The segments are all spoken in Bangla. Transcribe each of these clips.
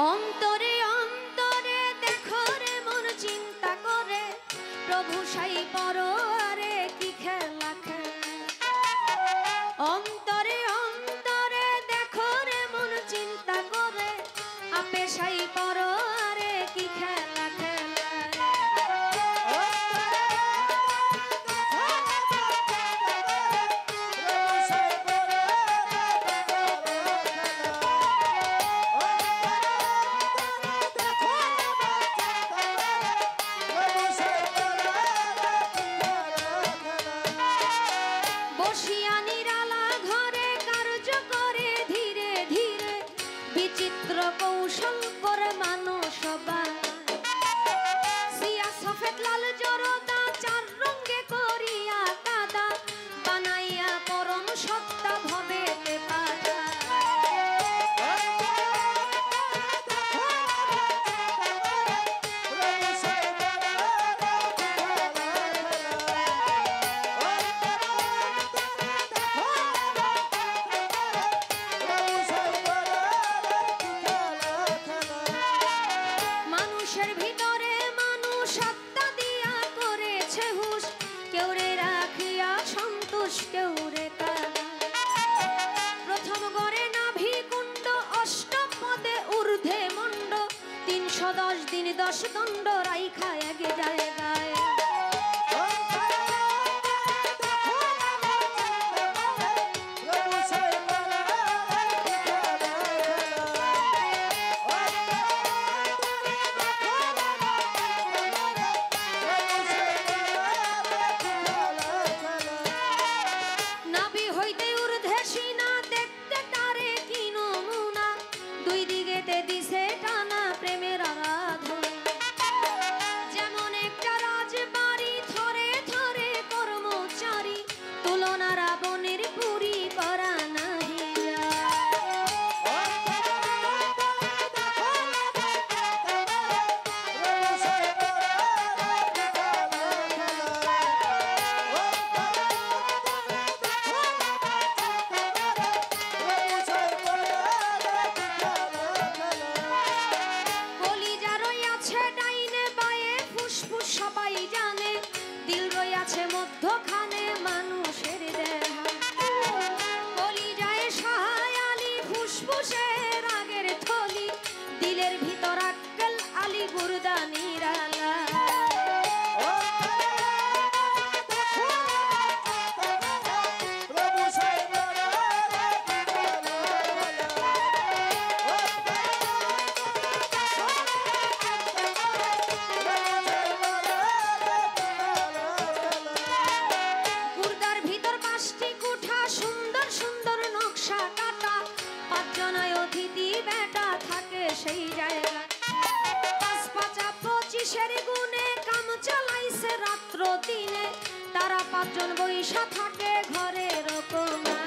অন্তরে অন্তরে দেখো রে মন চিন্তা করে প্রভু সাই পরোয়ারে কি খেলা খেলে। অন্তরে অন্তরে দেখো রে মন চিন্তা করে আপে সাই পরোয়ারে কি খেলা খেলে। কৌশল করে মানুষ সিয়া সফেদ লাল জরদা চার রঙে করিয়া কাদা বানাইয়া পরম সত্তা ভবেতে পাঠা। ভিতরে মানুষ আত্মা দিয়া করেছে হুশ, কেউ রে রাখিয়া সন্তোষ কেউ রে কালা। প্রথম গড়ে নাভি কুণ্ড অষ্টপদে ঊর্ধ্বে মণ্ড 310 দিন 10 দণ্ড রাইখা আগে যায় গায়ে। সবাই জানে দিল রইয়াছে মধ্যখানে মানুষের দেহ। কলিজায় সহায় আলী ফুসফুসের রাগের থলি, দিলের ভিতর আক্কেল আলী গুরদা নিরালা। সেই জায়গা 5-5-25 গুণে কাম চালাইছে রাত্র দিনে, তারা 5 জন বৈশা থাকে ঘরের কোণা।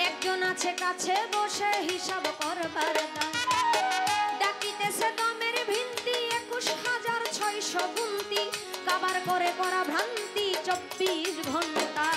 একজন আছে কাছে বসে হিসাব করবার দাম, ডাকিতেছে দমের ভিন্তি 21,600 গুনতি, কাবার করে করা ভ্রান্তি 24 ঘন্টা।